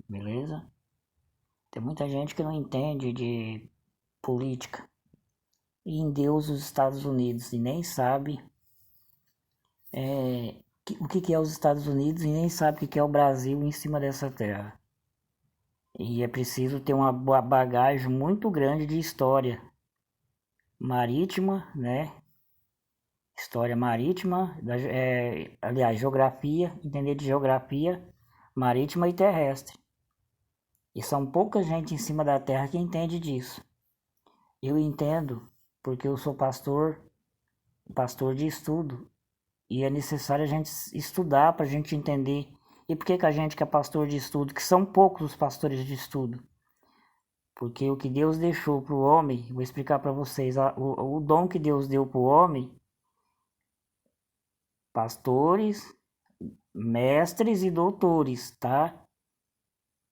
Beleza? Tem muita gente que não entende de política e em Deus os Estados Unidos e nem sabe o que é os Estados Unidos e nem sabe o que é o Brasil em cima dessa terra. E é preciso ter uma bagagem muito grande de história marítima, né? História marítima, aliás, geografia, entender de geografia marítima e terrestre. E são pouca gente em cima da terra que entende disso. Eu entendo porque eu sou pastor de estudo, e é necessário a gente estudar para a gente entender. E por que a gente que é pastor de estudo, que são poucos os pastores de estudo? Porque o que Deus deixou para o homem, vou explicar para vocês, o dom que Deus deu para o homem, pastores, mestres e doutores, tá?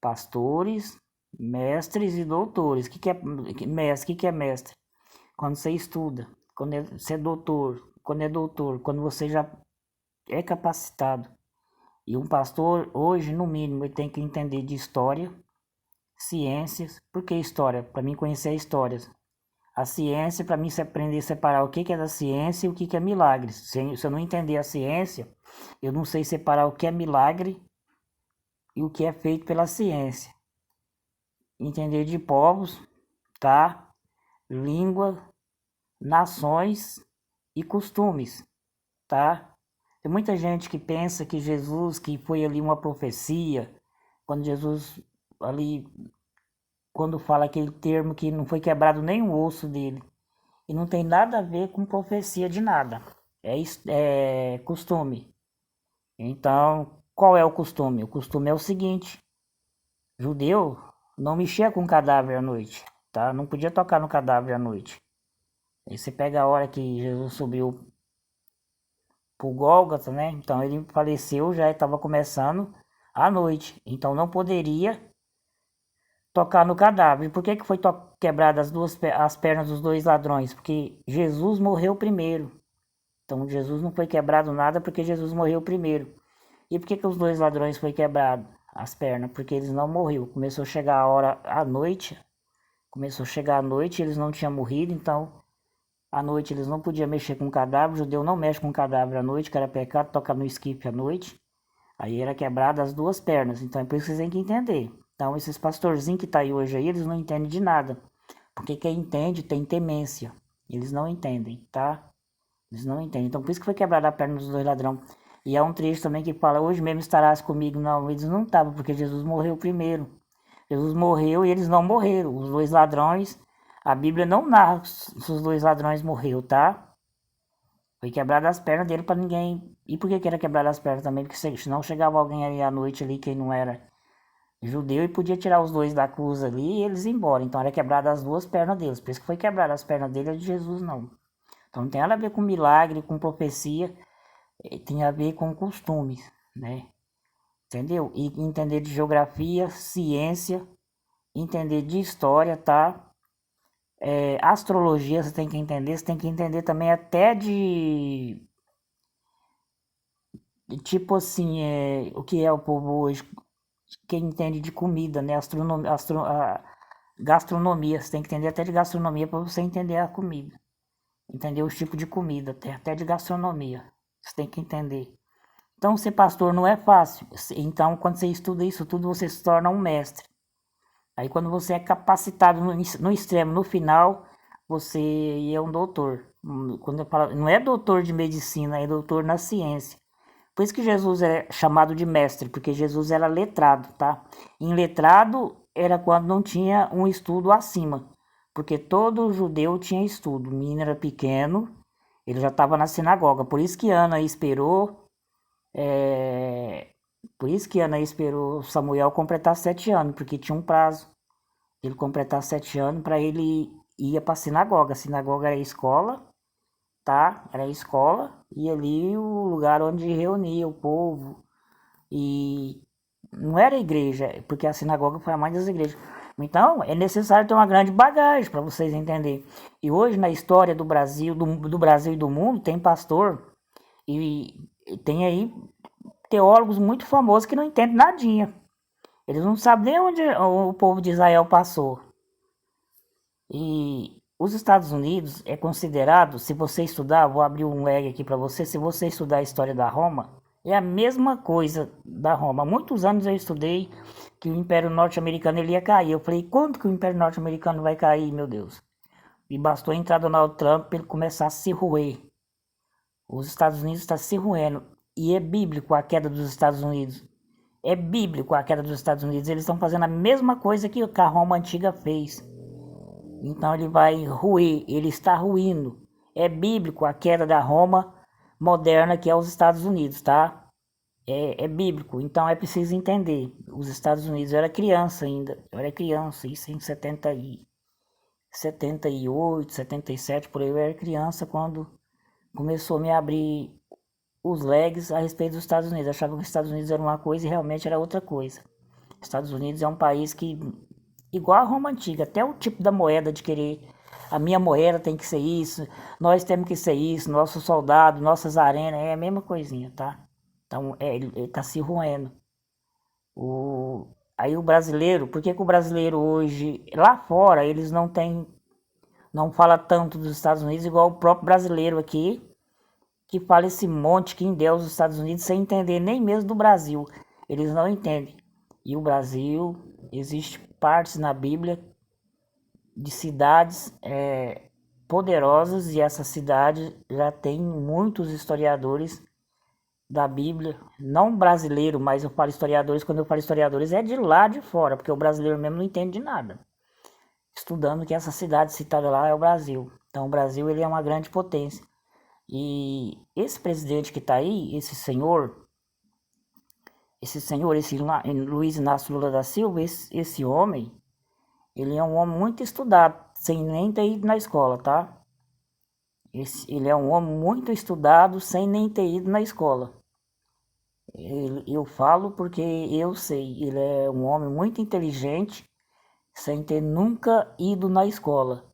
Pastores, mestres e doutores. O que é mestre? O que é mestre? Quando você estuda, quando você é doutor, quando você já é capacitado. E um pastor, hoje, no mínimo, ele tem que entender de história, ciências. Por que história? Para mim conhecer a história. A ciência, para mim, se aprender a separar o que é da ciência e o que é milagre. Se eu não entender a ciência, eu não sei separar o que é milagre e o que é feito pela ciência. Entender de povos, tá? Língua, nações e costumes, tá? Tem muita gente que pensa que Jesus, que foi ali uma profecia, quando Jesus ali, quando fala aquele termo que não foi quebrado nem o osso dele, e não tem nada a ver com profecia de nada, é costume. Então, qual é o costume? O costume é o seguinte: judeu não mexia com cadáver à noite, tá? Não podia tocar no cadáver à noite. Aí você pega a hora que Jesus subiu pro Gólgota, né? Então ele faleceu, já estava começando à noite. Então não poderia tocar no cadáver. Por que foi quebradas as pernas dos dois ladrões? Porque Jesus morreu primeiro. Então Jesus não foi quebrado nada porque Jesus morreu primeiro. E por que os dois ladrões foi quebrado as pernas? Porque eles não morreram. Começou a chegar a hora à noite. Começou a chegar à noite, eles não tinham morrido, então à noite eles não podiam mexer com cadáver. O judeu não mexe com cadáver à noite, que era pecado tocar no esquife à noite. Aí era quebrada as duas pernas. Então é por isso que vocês têm que entender. Então esses pastorzinhos que tá aí hoje aí, eles não entendem de nada. Porque quem entende tem temência. Eles não entendem, tá? Eles não entendem. Então por isso que foi quebrada a perna dos dois ladrões. E há um trecho também que fala, hoje mesmo estarás comigo. Não, eles não estavam, porque Jesus morreu primeiro. Jesus morreu e eles não morreram. Os dois ladrões, a Bíblia não narra se os dois ladrões morreram, tá? Foi quebrada as pernas dele para ninguém. E por que era quebrada as pernas também? Porque senão chegava alguém ali à noite ali, quem não era judeu, e podia tirar os dois da cruz ali e eles ir embora. Então era quebrada as duas pernas deles. Por isso que foi quebrada as pernas dele, a de Jesus não. Então não tem nada a ver com milagre, com profecia, tem a ver com costumes, né? Entendeu? E entender de geografia, ciência, entender de história, tá? Astrologia você tem que entender também até de tipo assim, o que é o povo hoje, quem entende de comida, né? Gastronomia, você tem que entender até de gastronomia para você entender a comida. Entender os tipos de comida, até de gastronomia. Você tem que entender. Então, ser pastor não é fácil. Então, quando você estuda isso tudo, você se torna um mestre. Aí, quando você é capacitado no extremo, no final, você é um doutor. Quando eu falo, não é doutor de medicina, é doutor na ciência. Por isso que Jesus é chamado de mestre, porque Jesus era letrado, tá? Em letrado era quando não tinha um estudo acima, porque todo judeu tinha estudo. O menino era pequeno, ele já estava na sinagoga. Por isso que Ana esperou, por isso que Ana esperou Samuel completar 7 anos, porque tinha um prazo. Ele completar 7 anos para ele ir para a sinagoga. A sinagoga era a escola, tá? Era a escola e ali o lugar onde reunia o povo. E não era igreja, porque a sinagoga foi a mãe das igrejas. Então, é necessário ter uma grande bagagem para vocês entenderem. E hoje, na história do Brasil, do Brasil e do mundo, tem pastor e tem aí teólogos muito famosos que não entendem nadinha. Eles não sabem nem onde o povo de Israel passou. E os Estados Unidos é considerado, se você estudar, vou abrir um leg aqui para você, se você estudar a história da Roma, é a mesma coisa da Roma. Há muitos anos eu estudei que o Império Norte-Americano ele ia cair. Eu falei, quando que o Império Norte-Americano vai cair, meu Deus? E bastou entrar Donald Trump para ele começar a se roer. Os Estados Unidos estão se roendo. E é bíblico a queda dos Estados Unidos. É bíblico a queda dos Estados Unidos. Eles estão fazendo a mesma coisa que a Roma antiga fez. Então ele vai ruir, ele está ruindo. É bíblico a queda da Roma moderna, que é os Estados Unidos, tá? É bíblico, então é preciso entender. Os Estados Unidos, eu era criança ainda, eu era criança, isso em 78, 77, por aí eu era criança quando começou a me abrir os legs a respeito dos Estados Unidos. Eu achava que os Estados Unidos era uma coisa e realmente era outra coisa. Estados Unidos é um país que, igual a Roma Antiga, até o tipo da moeda de querer, a minha moeda tem que ser isso, nós temos que ser isso, nossos soldados, nossas arenas, é a mesma coisinha, tá? Então, ele tá se roendo. Aí o brasileiro, por que o brasileiro hoje, lá fora, eles não fala tanto dos Estados Unidos igual o próprio brasileiro aqui, que fala esse monte que endeusa os Estados Unidos sem entender nem mesmo do Brasil. Eles não entendem. E o Brasil, existe partes na Bíblia de cidades poderosas e essa cidade já tem muitos historiadores da Bíblia, não brasileiro, mas eu falo historiadores, quando eu falo historiadores é de lá de fora, porque o brasileiro mesmo não entende de nada. Estudando que essa cidade citada lá é o Brasil. Então o Brasil ele é uma grande potência. E esse presidente que está aí, esse Luiz Inácio Lula da Silva, esse homem, ele é um homem muito estudado, sem nem ter ido na escola, tá? Ele é um homem muito estudado, sem nem ter ido na escola. Eu falo porque eu sei, ele é um homem muito inteligente, sem ter nunca ido na escola.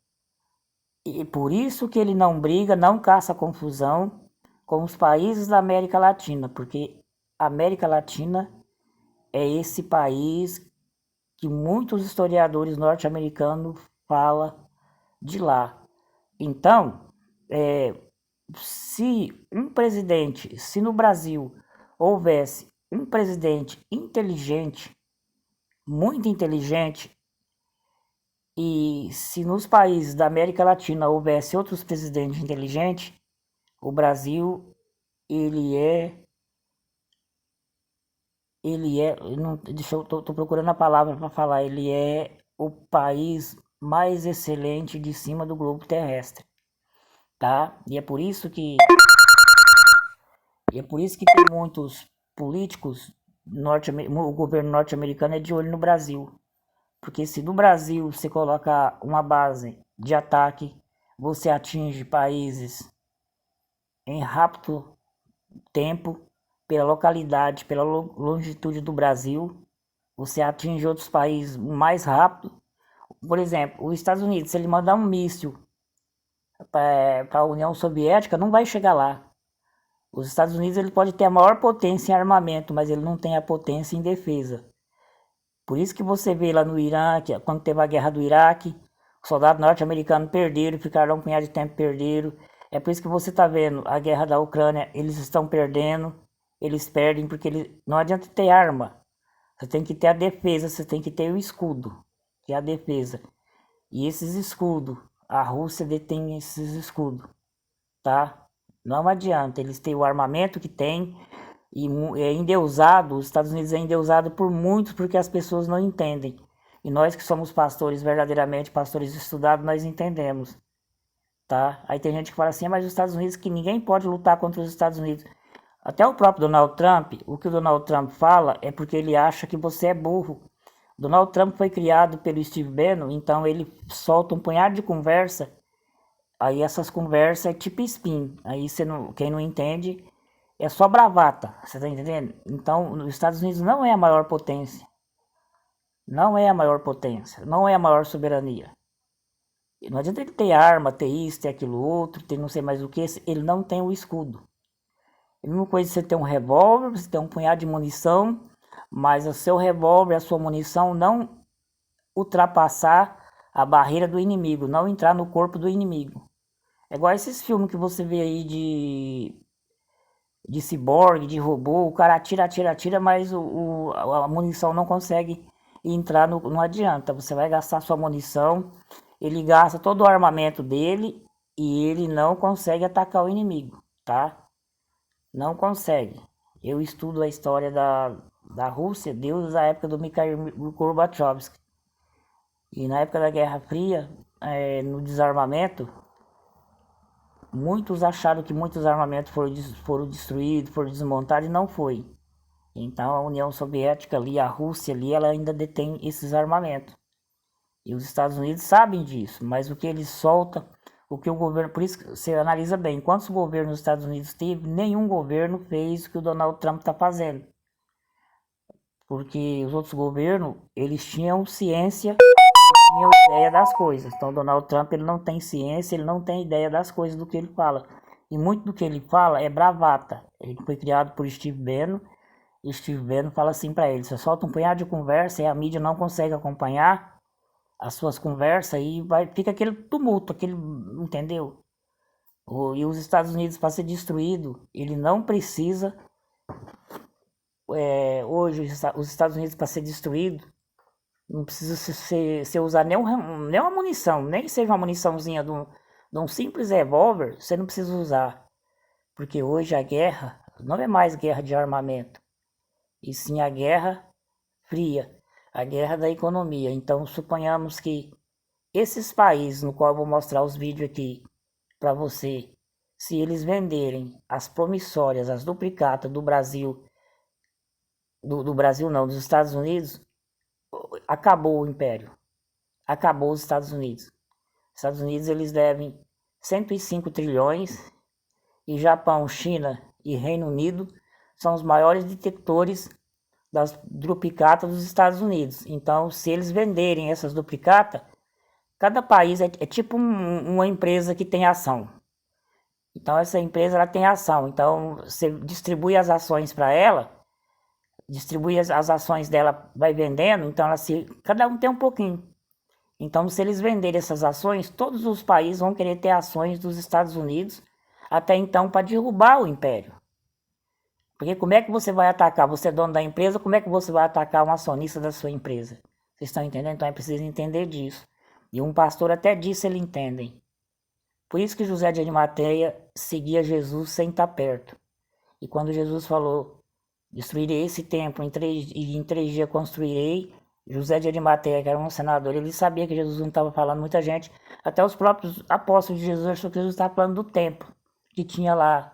E por isso que ele não briga, não caça confusão com os países da América Latina, porque a América Latina é esse país que muitos historiadores norte-americanos falam de lá. Então, se no Brasil houvesse um presidente inteligente, muito inteligente, e se nos países da América Latina houvesse outros presidentes inteligentes, o Brasil, tô procurando a palavra para falar, ele é o país mais excelente de cima do globo terrestre, tá? E é por isso que tem muitos políticos o governo norte-americano é de olho no Brasil. Porque se no Brasil você colocar uma base de ataque, você atinge países em rápido tempo, pela localidade, pela longitude do Brasil, você atinge outros países mais rápido. Por exemplo, os Estados Unidos, se ele mandar um míssil para a União Soviética, não vai chegar lá. Os Estados Unidos ele pode ter a maior potência em armamento, mas ele não tem a potência em defesa. Por isso que você vê lá no Irã, quando teve a guerra do Iraque, os soldados norte-americanos perderam, ficaram um punhado de tempo perderam. É por isso que você está vendo a guerra da Ucrânia, eles estão perdendo, eles perdem porque não adianta ter arma. Você tem que ter a defesa, você tem que ter o escudo, que é a defesa. E esses escudos, a Rússia detém esses escudos, tá? Não adianta, eles têm o armamento que tem e é endeusado, os Estados Unidos é endeusado por muitos porque as pessoas não entendem. E nós que somos pastores, verdadeiramente pastores estudados, nós entendemos, tá? Aí tem gente que fala assim, mas os Estados Unidos, que ninguém pode lutar contra os Estados Unidos. Até o próprio Donald Trump, o que o Donald Trump fala é porque ele acha que você é burro. Donald Trump foi criado pelo Steve Bannon, então ele solta um punhado de conversa. Aí essas conversas é tipo spin. Aí quem não entende é só bravata. Você tá entendendo? Então, os Estados Unidos não é a maior potência. Não é a maior potência. Não é a maior soberania. Não adianta ele ter arma, ter isso, ter aquilo outro, ter não sei mais o que. Ele não tem o escudo. É a mesma coisa de você ter um revólver, você ter um punhado de munição, mas o seu revólver, a sua munição não ultrapassar a barreira do inimigo, não entrar no corpo do inimigo. É igual esses filmes que você vê aí de ciborgue, de robô, o cara atira, mas a munição não consegue entrar, não adianta. Você vai gastar sua munição, ele gasta todo o armamento dele e ele não consegue atacar o inimigo, tá? Não consegue. Eu estudo a história da Rússia desde a época do Mikhail Gorbachev. E na época da Guerra Fria, no desarmamento, muitos acharam que muitos armamentos foram destruídos, foram desmontados, e não foi. Então a União Soviética ali, a Rússia ali, ela ainda detém esses armamentos. E os Estados Unidos sabem disso, mas o que eles soltam, o que o governo, por isso que você analisa bem, quantos governos os Estados Unidos teve, nenhum governo fez o que o Donald Trump está fazendo. Porque os outros governos, eles tinham ciência, tinham ideia das coisas. Então, Donald Trump, ele não tem ciência, ele não tem ideia das coisas, do que ele fala. E muito do que ele fala é bravata. Ele foi criado por Steve Bannon, e Steve Bannon fala assim para ele: você solta um punhado de conversa e a mídia não consegue acompanhar as suas conversas e fica aquele tumulto, entendeu? E os Estados Unidos, para ser destruído, ele não precisa... hoje, os Estados Unidos, para ser destruído, não precisa você usar nem uma munição, nem seja uma muniçãozinha de um simples revólver, você não precisa usar. Porque hoje a guerra não é mais guerra de armamento, e sim a guerra fria, a guerra da economia. Então, suponhamos que esses países, no qual eu vou mostrar os vídeos aqui para você, se eles venderem as promissórias, as duplicatas do Brasil, do Brasil não, dos Estados Unidos, acabou o império, acabou os Estados Unidos. Os Estados Unidos, eles devem 105 trilhões, e Japão, China e Reino Unido são os maiores detentores das duplicatas dos Estados Unidos. Então, se eles venderem essas duplicatas, cada país é tipo uma empresa que tem ação. Então, essa empresa, ela tem ação. Então, você distribui as ações para ela, distribui as ações dela, vai vendendo, então cada um tem um pouquinho. Então, se eles venderem essas ações, todos os países vão querer ter ações dos Estados Unidos, até então, para derrubar o império. Porque como é que você vai atacar? Você é dono da empresa, como é que você vai atacar um acionista da sua empresa? Vocês estão entendendo? Então é preciso entender disso. E um pastor até disso ele entendem. Por isso que José de Arimateia seguia Jesus sem estar perto. E quando Jesus falou: destruirei esse templo, em 3 dias construirei, José de Arimateia, que era um senador, ele sabia que Jesus não estava falando, muita gente, até os próprios apóstolos de Jesus, achou que Jesus estava falando do templo que tinha lá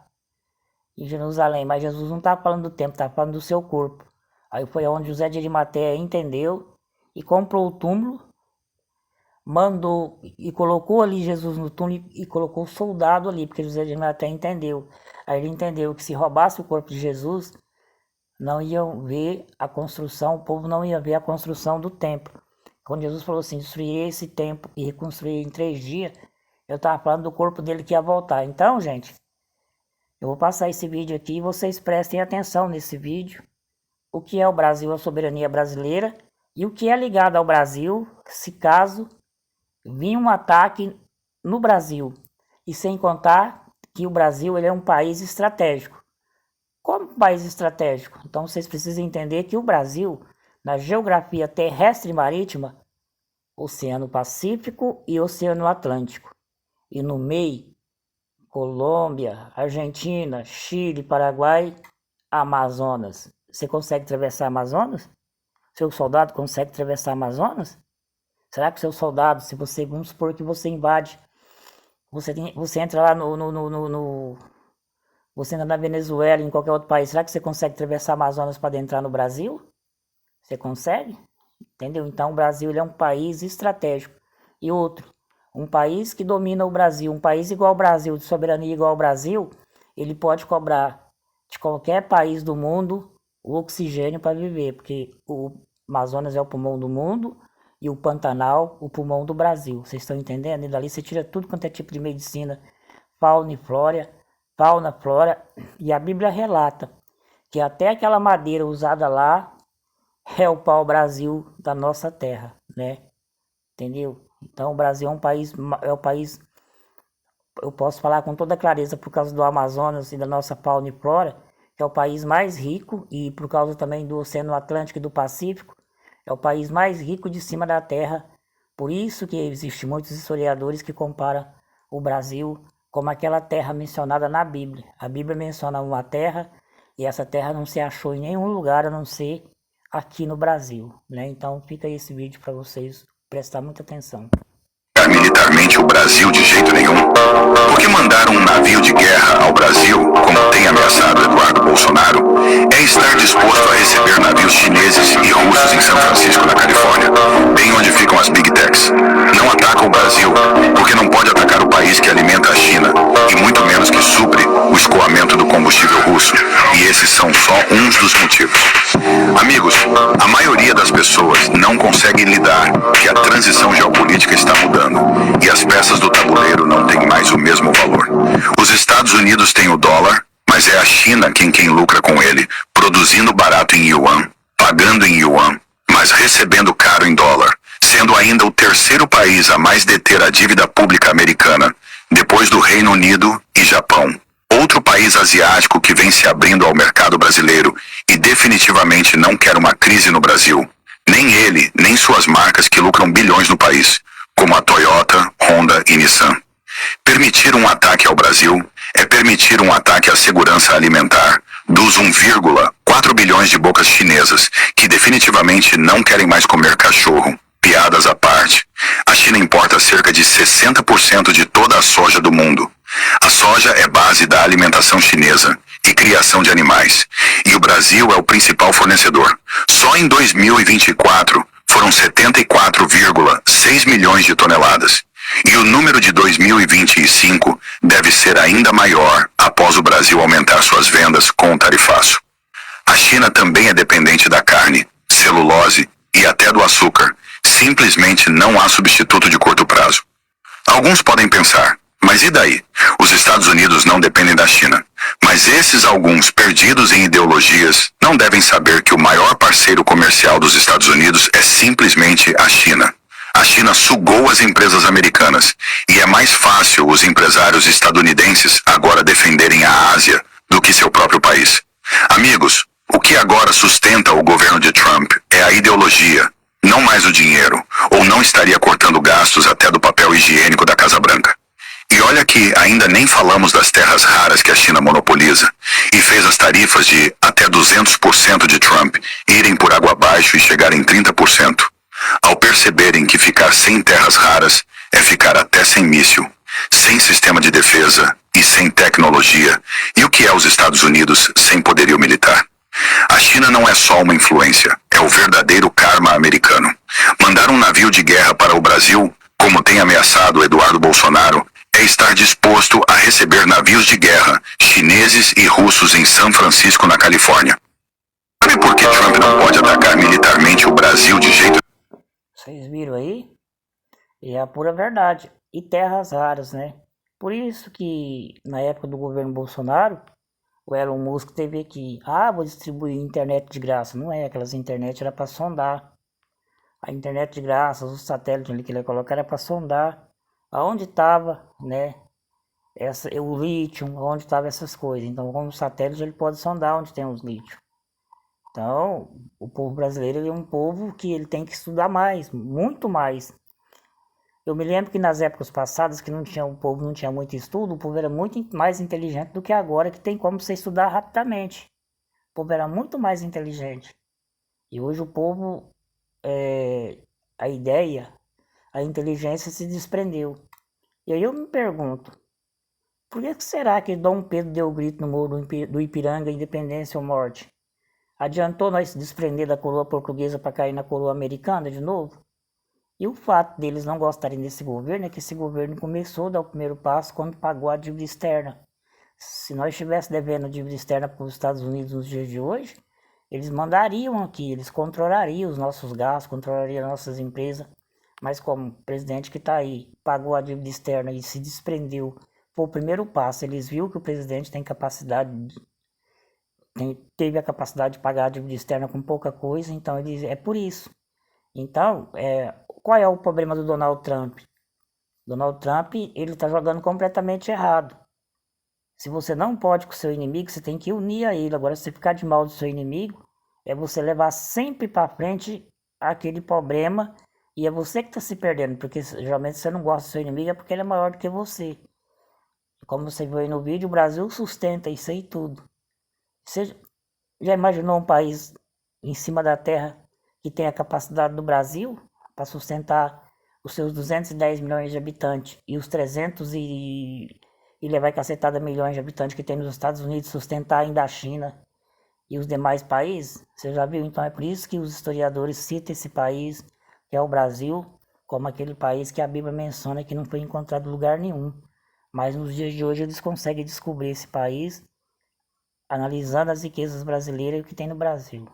em Jerusalém, mas Jesus não estava falando do templo, estava falando do seu corpo. Aí foi onde José de Arimateia entendeu e comprou o túmulo, mandou e colocou ali Jesus no túmulo e colocou soldado ali, porque José de Arimateia entendeu. Aí ele entendeu que se roubasse o corpo de Jesus, não iam ver a construção, o povo não ia ver a construção do templo. Quando Jesus falou assim: destruirei esse templo e reconstruirei em 3 dias, eu estava falando do corpo dele que ia voltar. Então, gente, eu vou passar esse vídeo aqui e vocês prestem atenção nesse vídeo. O que é o Brasil, a soberania brasileira, e o que é ligado ao Brasil, se caso vir um ataque no Brasil. E sem contar que o Brasil, ele é um país estratégico. Como um país estratégico? Então vocês precisam entender que o Brasil, na geografia terrestre e marítima, Oceano Pacífico e Oceano Atlântico. E no meio, Colômbia, Argentina, Chile, Paraguai, Amazonas. Você consegue atravessar Amazonas? Seu soldado consegue atravessar Amazonas? Será que seu soldado, se você, vamos supor que você invade, você entra lá você entra na Venezuela, em qualquer outro país, será que você consegue atravessar Amazonas para entrar no Brasil? Você consegue? Entendeu? Então o Brasil, ele é um país estratégico. E outro, um país que domina o Brasil, um país igual ao Brasil, de soberania igual ao Brasil, ele pode cobrar de qualquer país do mundo o oxigênio para viver, porque o Amazonas é o pulmão do mundo e o Pantanal o pulmão do Brasil. Vocês estão entendendo? E dali você tira tudo quanto é tipo de medicina, fauna, flora, e a Bíblia relata que até aquela madeira usada lá é o pau-brasil da nossa terra, né? Entendeu? Então o Brasil é o país, eu posso falar com toda clareza por causa do Amazonas e da nossa fauna e flora, que é o país mais rico e por causa também do Oceano Atlântico e do Pacífico, é o país mais rico de cima da terra. Por isso que existem muitos historiadores que comparam o Brasil como aquela terra mencionada na Bíblia. A Bíblia menciona uma terra e essa terra não se achou em nenhum lugar a não ser aqui no Brasil, né? Então fica aí esse vídeo para vocês prestar muita atenção. Militarmente o Brasil de jeito nenhum. Porque mandar um navio de guerra ao Brasil, como tem ameaçado Eduardo Bolsonaro, é estar disposto a receber navios chineses e russos em São Francisco, na Califórnia, bem onde ficam as Big Techs. Não ataca o Brasil, porque não pode atacar o país que alimenta a China, e muito menos que supre o escoamento do combustível russo. E esses são só uns dos motivos. Amigos, a maioria das pessoas não consegue lidar que a transição geopolítica está mudando e as peças do tabuleiro não têm mais o mesmo valor. Os Estados Unidos têm o dólar, mas é a China quem lucra com ele, produzindo barato em yuan, pagando em yuan, mas recebendo caro em dólar, sendo ainda o terceiro país a mais deter a dívida pública americana, depois do Reino Unido e Japão. Outro país asiático que vem se abrindo ao mercado brasileiro e definitivamente não quer uma crise no Brasil. Nem ele, nem suas marcas que lucram bilhões no país, como a Toyota, Honda e Nissan. Permitir um ataque ao Brasil é permitir um ataque à segurança alimentar dos 1,4 bilhões de bocas chinesas que definitivamente não querem mais comer cachorro. Piadas à parte, a China importa cerca de 60% de toda a soja do mundo. A soja é base da alimentação chinesa e criação de animais, e o Brasil é o principal fornecedor. Só em 2024 foram 74,6 milhões de toneladas, e o número de 2025 deve ser ainda maior após o Brasil aumentar suas vendas com o tarifaço. A China também é dependente da carne, celulose e até do açúcar. Simplesmente não há substituto de curto prazo. Alguns podem pensar, mas e daí? Os Estados Unidos não dependem da China. Mas esses alguns perdidos em ideologias não devem saber que o maior parceiro comercial dos Estados Unidos é simplesmente a China. A China sugou as empresas americanas e é mais fácil os empresários estadunidenses agora defenderem a Ásia do que seu próprio país. Amigos, o que agora sustenta o governo de Trump é a ideologia, não mais o dinheiro, ou não estaria cortando gastos até do papel higiênico da Casa Branca. E olha que ainda nem falamos das terras raras que a China monopoliza e fez as tarifas de até 200% de Trump irem por água abaixo e chegarem em 30%. Ao perceberem que ficar sem terras raras é ficar até sem míssil, sem sistema de defesa e sem tecnologia, e o que é os Estados Unidos sem poderio militar? A China não é só uma influência, é o verdadeiro karma americano. Mandar um navio de guerra para o Brasil, como tem ameaçado Eduardo Bolsonaro, é estar disposto a receber navios de guerra chineses e russos em São Francisco, na Califórnia. Sabe por que Trump não pode atacar militarmente o Brasil de jeito... Vocês viram aí? E é a pura verdade. E terras raras, né? Por isso que na época do governo Bolsonaro, o Elon Musk teve que, vou distribuir internet de graça. Não é, aquelas internet era para sondar. A internet de graça, os satélites ali que ele ia colocar era para sondar aonde estava, né? O lítio, onde estava essas coisas. Então, com o satélite ele pode sondar onde tem os lítio. Então, o povo brasileiro ele é um povo que ele tem que estudar mais, muito mais. Eu me lembro que nas épocas passadas, que o povo não tinha muito estudo, o povo era muito mais inteligente do que agora, que tem como você estudar rapidamente. O povo era muito mais inteligente. E hoje o povo, a ideia, a inteligência se desprendeu. E aí eu me pergunto, por que será que Dom Pedro deu o grito no morro do Ipiranga, independência ou morte? Adiantou nós se desprender da coroa portuguesa para cair na coroa americana de novo? E o fato deles não gostarem desse governo é que esse governo começou a dar o primeiro passo quando pagou a dívida externa. Se nós estivéssemos devendo a dívida externa para os Estados Unidos nos dias de hoje, eles mandariam aqui, eles controlariam os nossos gastos, controlariam as nossas empresas. Mas como o presidente que está aí pagou a dívida externa e se desprendeu, foi o primeiro passo. Eles viram que o presidente tem capacidade teve a capacidade de pagar a dívida externa com pouca coisa, então é por isso. Então, qual é o problema do Donald Trump? Donald Trump, ele está jogando completamente errado. Se você não pode com o seu inimigo, você tem que unir a ele. Agora, se você ficar de mal do seu inimigo, é você levar sempre para frente aquele problema e é você que está se perdendo, porque geralmente você não gosta do seu inimigo é porque ele é maior do que você. Como você viu aí no vídeo, o Brasil sustenta isso aí tudo. Você já imaginou um país em cima da terra que tem a capacidade do Brasil para sustentar os seus 210 milhões de habitantes e os 300 e levar cacetada milhões de habitantes que tem nos Estados Unidos, sustentar ainda a China e os demais países? Você já viu? Então é por isso que os historiadores citam esse país, que é o Brasil, como aquele país que a Bíblia menciona que não foi encontrado em lugar nenhum. Mas nos dias de hoje eles conseguem descobrir esse país analisando as riquezas brasileiras e o que tem no Brasil.